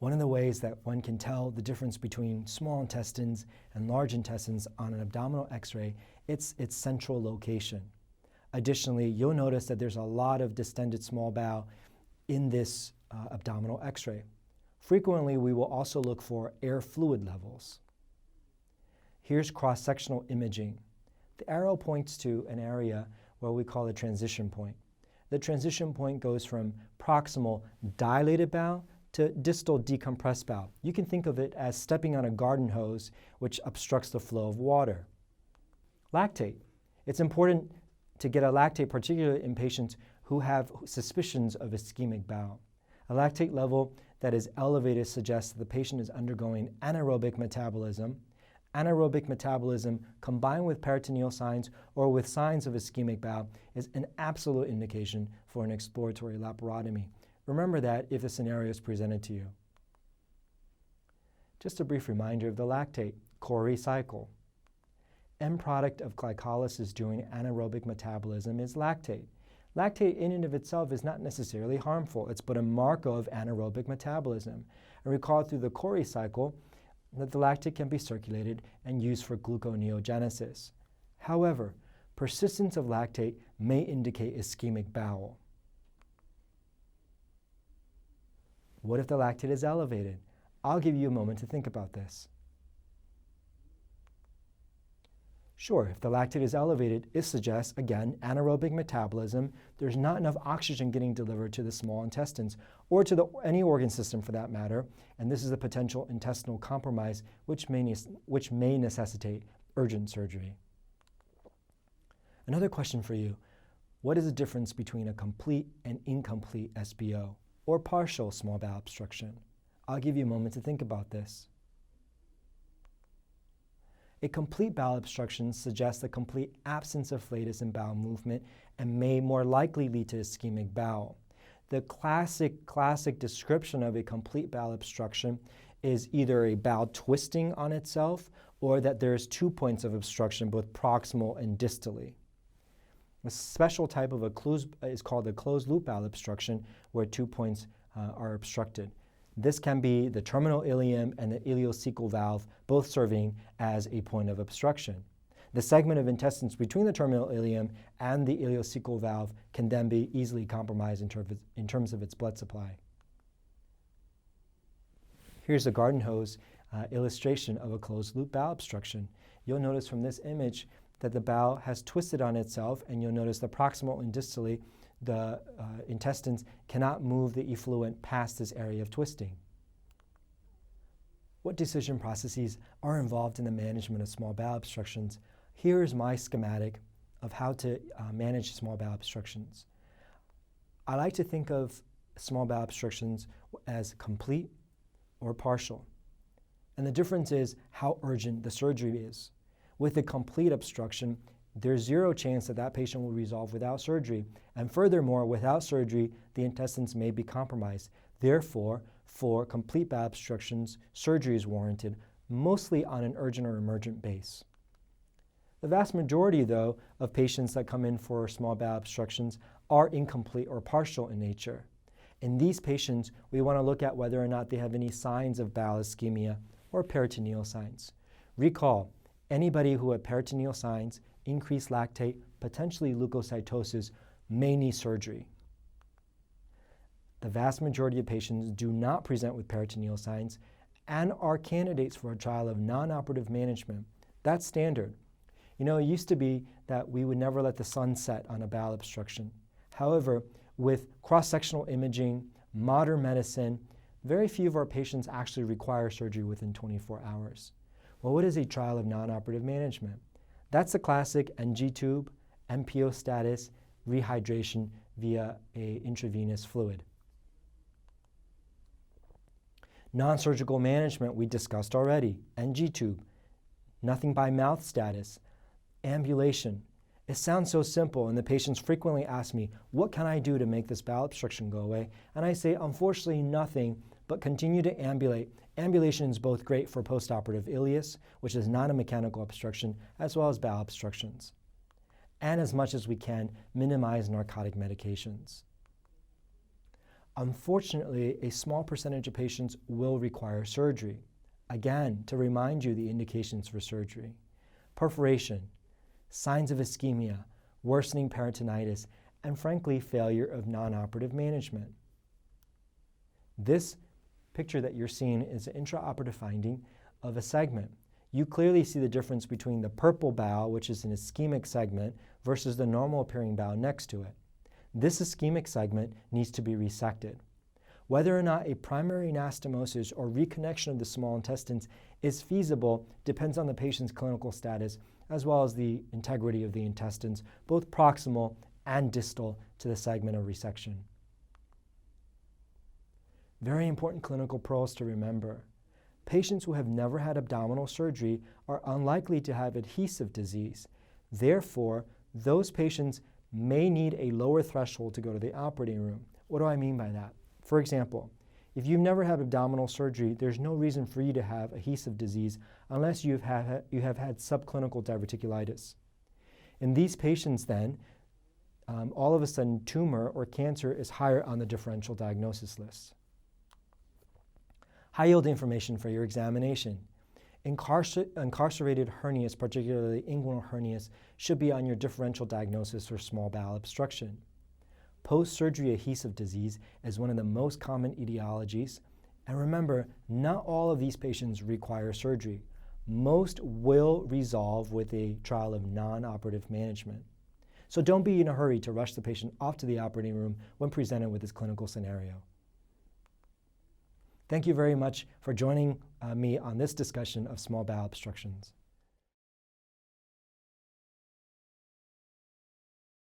One of the ways that one can tell the difference between small intestines and large intestines on an abdominal x-ray, it's its central location. Additionally, you'll notice that there's a lot of distended small bowel in this abdominal x-ray. Frequently, we will also look for air fluid levels. Here's cross-sectional imaging. The arrow points to an area where we call the transition point. The transition point goes from proximal dilated bowel to distal decompressed bowel. You can think of it as stepping on a garden hose which obstructs the flow of water. Lactate. It's important to get a lactate, particularly in patients who have suspicions of ischemic bowel. A lactate level that is elevated suggests that the patient is undergoing anaerobic metabolism. Anaerobic metabolism combined with peritoneal signs or with signs of ischemic bowel is an absolute indication for an exploratory laparotomy. Remember that if the scenario is presented to you. Just a brief reminder of the lactate, Cori cycle. End product of glycolysis during anaerobic metabolism is lactate. Lactate in and of itself is not necessarily harmful. It's but a marker of anaerobic metabolism. And recall through the Cori cycle that the lactate can be circulated and used for gluconeogenesis. However, persistence of lactate may indicate ischemic bowel. What if the lactate is elevated? I'll give you a moment to think about this. Sure, if the lactate is elevated, it suggests, again, anaerobic metabolism. There's not enough oxygen getting delivered to the small intestines or to any organ system for that matter, and this is a potential intestinal compromise which may necessitate urgent surgery. Another question for you, what is the difference between a complete and incomplete SBO or partial small bowel obstruction? I'll give you a moment to think about this. A complete bowel obstruction suggests a complete absence of flatus and bowel movement and may more likely lead to ischemic bowel. The classic description of a complete bowel obstruction is either a bowel twisting on itself or that there's 2 points of obstruction, both proximal and distally. A special type of is called a closed loop bowel obstruction, where 2 points are obstructed. This can be the terminal ileum and the ileocecal valve, both serving as a point of obstruction. The segment of intestines between the terminal ileum and the ileocecal valve can then be easily compromised in terms of its blood supply. Here's a garden hose illustration of a closed loop bowel obstruction. You'll notice from this image that the bowel has twisted on itself, and you'll notice the proximal and distally the intestines cannot move the effluent past this area of twisting. What decision processes are involved in the management of small bowel obstructions? Here is my schematic of how to manage small bowel obstructions. I like to think of small bowel obstructions as complete or partial. And the difference is how urgent the surgery is. With a complete obstruction, there's zero chance that that patient will resolve without surgery. And furthermore, without surgery, the intestines may be compromised. Therefore, for complete bowel obstructions, surgery is warranted, mostly on an urgent or emergent base. The vast majority, though, of patients that come in for small bowel obstructions are incomplete or partial in nature. In these patients, we want to look at whether or not they have any signs of bowel ischemia or peritoneal signs. Recall, anybody who had peritoneal signs, increased lactate, potentially leukocytosis, may need surgery. The vast majority of patients do not present with peritoneal signs and are candidates for a trial of non-operative management. That's standard. You know, it used to be that we would never let the sun set on a bowel obstruction. However, with cross-sectional imaging, modern medicine, very few of our patients actually require surgery within 24 hours. Well, what is a trial of non-operative management? That's the classic NG tube, MPO status, rehydration via an intravenous fluid. Non-surgical management we discussed already, NG tube, nothing by mouth status, ambulation. It sounds so simple, and the patients frequently ask me, what can I do to make this bowel obstruction go away? And I say, unfortunately, nothing, but continue to ambulate. Ambulation is both great for postoperative ileus, which is not a mechanical obstruction, as well as bowel obstructions. And as much as we can, minimize narcotic medications. Unfortunately, a small percentage of patients will require surgery. Again, to remind you the indications for surgery: perforation, signs of ischemia, worsening peritonitis, and frankly, failure of non-operative management. This picture that you're seeing is an intraoperative finding of a segment. You clearly see the difference between the purple bowel, which is an ischemic segment, versus the normal appearing bowel next to it. This ischemic segment needs to be resected. Whether or not a primary anastomosis or reconnection of the small intestines is feasible depends on the patient's clinical status, as well as the integrity of the intestines, both proximal and distal to the segment of resection. Very important clinical pearls to remember. Patients who have never had abdominal surgery are unlikely to have adhesive disease. Therefore, those patients may need a lower threshold to go to the operating room. What do I mean by that? For example, if you've never had abdominal surgery, there's no reason for you to have adhesive disease unless you have had subclinical diverticulitis. In these patients then, all of a sudden tumor or cancer is higher on the differential diagnosis list. High-yield information for your examination. Incarcerated hernias, particularly inguinal hernias, should be on your differential diagnosis for small bowel obstruction. Post-surgery adhesive disease is one of the most common etiologies. And remember, not all of these patients require surgery. Most will resolve with a trial of non-operative management. So don't be in a hurry to rush the patient off to the operating room when presented with this clinical scenario. Thank you very much for joining me on this discussion of small bowel obstructions.